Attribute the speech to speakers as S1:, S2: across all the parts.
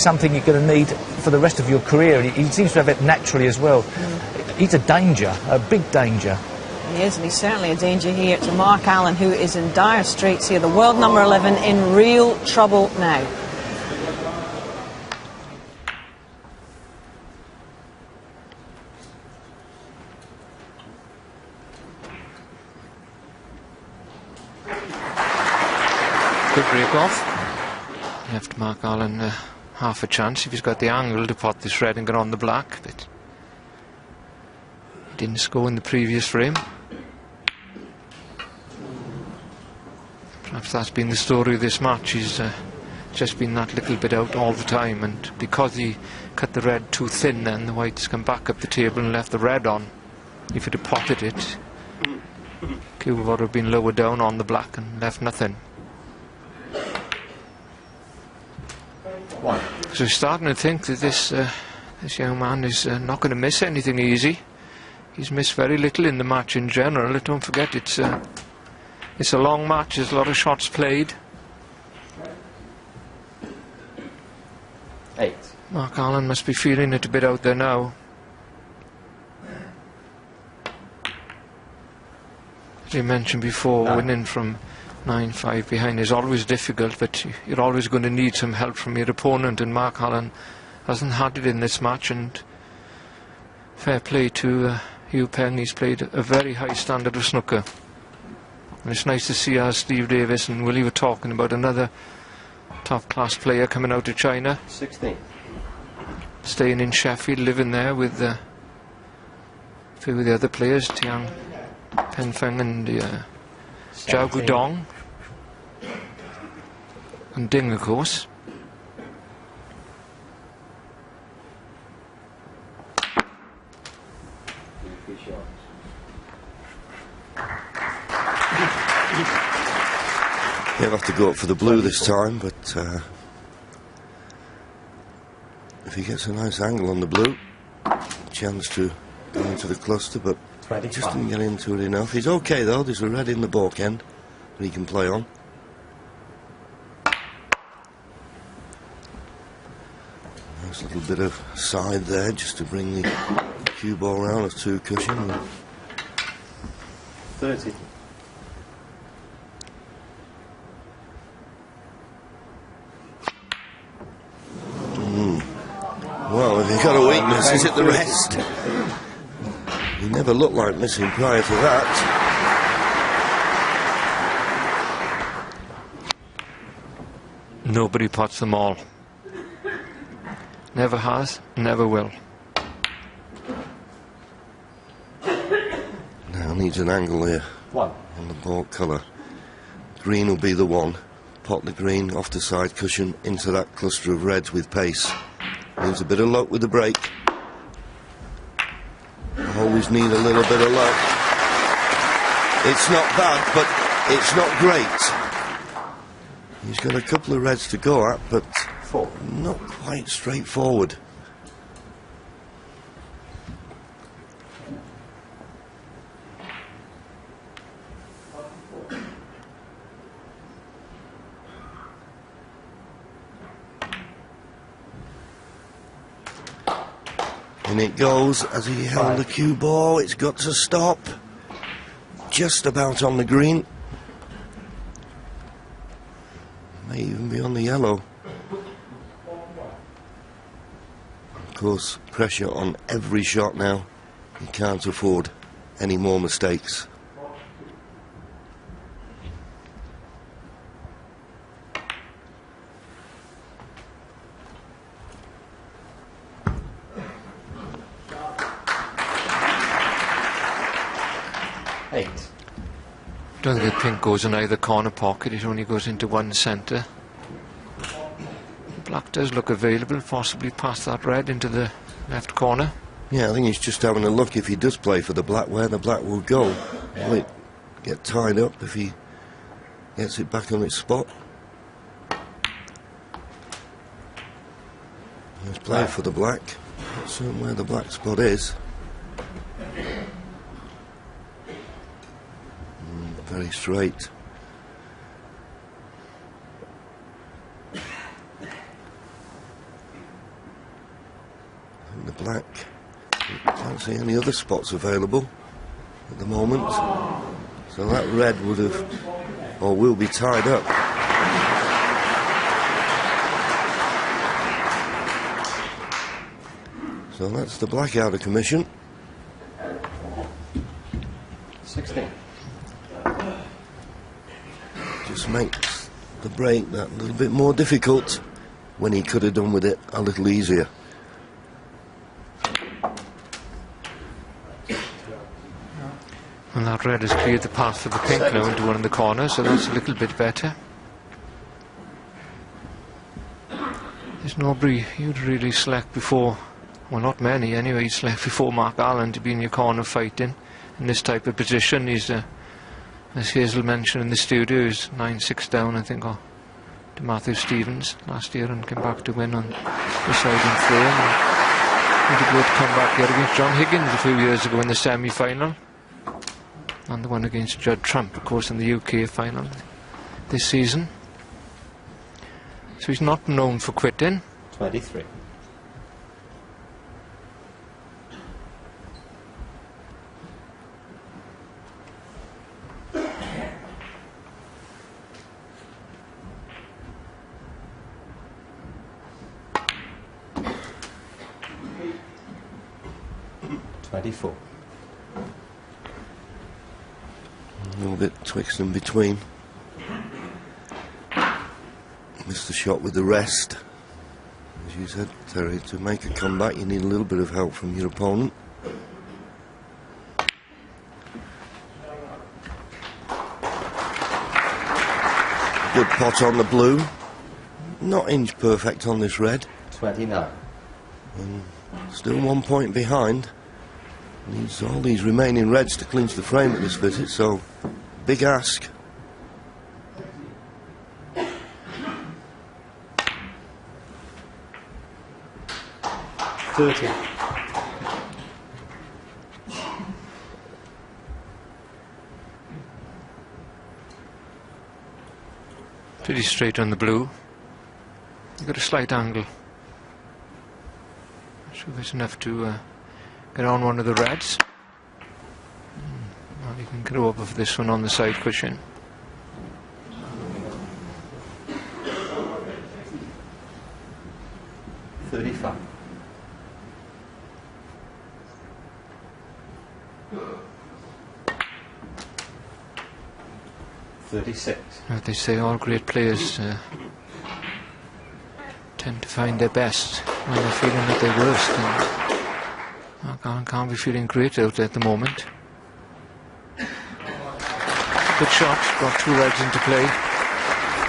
S1: something you're going to need for the rest of your career. He seems to have it naturally as well. He's a danger, a big danger.
S2: He is, and he's certainly a danger here to Mark Allen, who is in dire straits here. The world number 11 in real trouble now.
S3: Good break off. Left Mark Allen half a chance if he's got the angle to pot this red and get on the black, but he didn't score in the previous frame. Perhaps that's been the story of this match. He's just been that little bit out all the time, and because he cut the red too thin, then the whites come back up the table and left the red on. If he'd have potted it, Cuba would have been lower down on the black and left nothing. So we're starting to think that this young man is not going to miss anything easy. He's missed very little in the match in general. Don't forget, it's a long match. There's a lot of shots played.
S4: 8.
S3: Mark Allen must be feeling it a bit out there now. As you mentioned before, winning from 9-5 behind is always difficult, but you're always going to need some help from your opponent, and Mark Allen hasn't had it in this match, and fair play to Hugh Penn. He's played a very high standard of snooker, and it's nice to see as Steve Davis and Willie were talking about another top class player coming out of China,
S4: 16.
S3: staying in Sheffield, living there with a few of the other players, Tiang Penfeng and Zhao Gudong and Ding, of course.
S5: He'll have to go up for the blue this time, but if he gets a nice angle on the blue, chance to go into the cluster, but he just didn't get into it enough. He's okay though, there's a red in the baulk end that he can play on. Nice little bit of side there just to bring the cue ball round of 2 cushion.
S4: 30.
S5: Well, if you've got a weakness, is it the rest? He never looked like missing prior to that.
S3: Nobody pots them all. Never has, never will.
S5: Now needs an angle here
S4: 1.
S5: on the baulk colour. Green will be the one. Pot the green off the side cushion into that cluster of reds with pace. Needs a bit of luck with the break. Always need a little bit of luck. It's not bad, but it's not great. He's got a couple of reds to go at, but
S4: 4.
S5: not quite straightforward. And it goes as he held the cue ball. It's got to stop. Just about on the green. May even be on the yellow. Of course, pressure on every shot now. He can't afford any more mistakes.
S3: I don't think the pink goes in either corner pocket, it only goes into one centre. Black does look available, possibly past that red into the left corner.
S5: Yeah, I think he's just having a look if he does play for the black, where the black will go. Will it get tied up if he gets it back on its spot? He's played for the black. Not certain where the black spot is. Very straight. And the black, I can't see any other spots available at the moment. So that red would have, or will be tied up. So that's the black out of commission.
S4: 16.
S5: Just makes the break that little bit more difficult when he could have done with it a little easier.
S3: And that red has cleared the path for the pink now into one in the corner, so that's a little bit better. There's nobody you'd really select before, well, not many anyway, you'd select before Mark Allen to be in your corner fighting in this type of position. He's, as Hazel mentioned in the studio, he's 9-6 down, I think, to Matthew Stevens last year, and came back to win on the side in frame. He did a good comeback here against John Higgins a few years ago in the semi-final, and the one against Judd Trump, of course, in the UK final this season. So he's not known for quitting.
S4: 23.
S5: A little bit twixt and between. Missed the shot with the rest. As you said, Terry, to make a comeback you need a little bit of help from your opponent. Good pot on the blue. Not inch perfect on this red.
S4: 29.
S5: And still 1 point behind. Needs all these remaining reds to clinch the frame at this visit, so big ask.
S3: Pretty straight on the blue. You've got a slight angle. Not sure if it's enough to get on one of the reds. Well, you can go over for this one on the side cushion. As they say, all great players tend to find their best when they're feeling at their worst. And Mark can't be feeling great out there at the moment. Good shot, got 2 reds into play.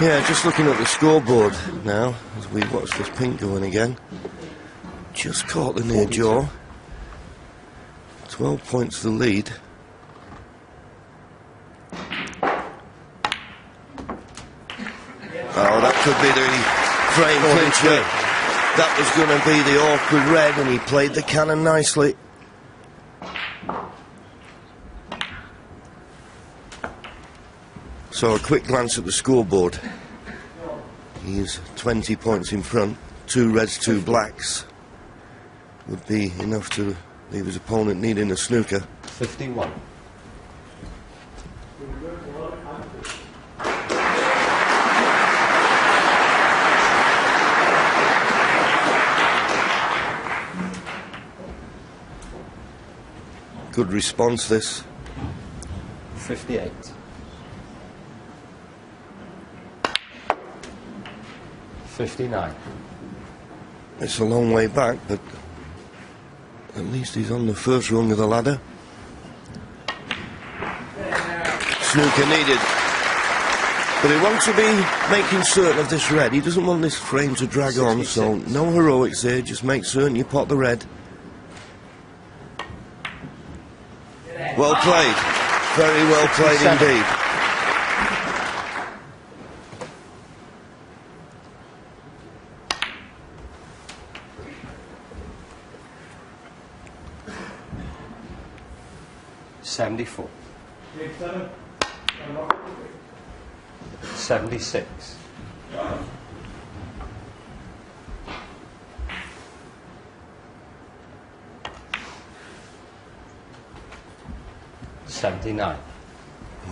S5: Yeah, just looking at the scoreboard now as we watch this pink going again. Just caught the near jaw. 12 points the lead. Oh, that could be the frame clincher. That was going to be the awkward red, and he played the cannon nicely. So a quick glance at the scoreboard. He's 20 points in front. 2 reds, 2 blacks would be enough to leave his opponent needing a snooker.
S4: 51.
S5: Good response, this.
S4: 58. 59.
S5: It's a long way back, but at least he's on the first rung of the ladder. Snooker needed. But he wants to be making certain of this red. He doesn't want this frame to drag on, so no heroics here. Just make certain you pot the red. Well played. Very well played indeed.
S4: $74. 76. 79.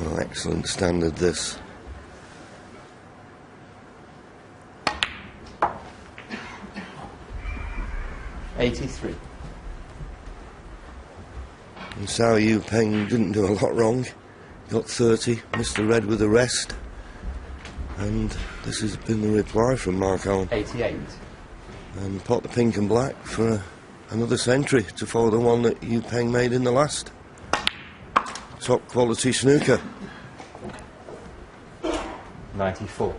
S5: Well, excellent standard, this.
S4: $83.
S5: And Cao Yu Peng didn't do a lot wrong. Got 30, missed the red with the rest. And this has been the reply from Mark Allen.
S4: 88.
S5: And pot the pink and black for another century to follow the one that Yu Peng made in the last. Top quality snooker.
S4: 94.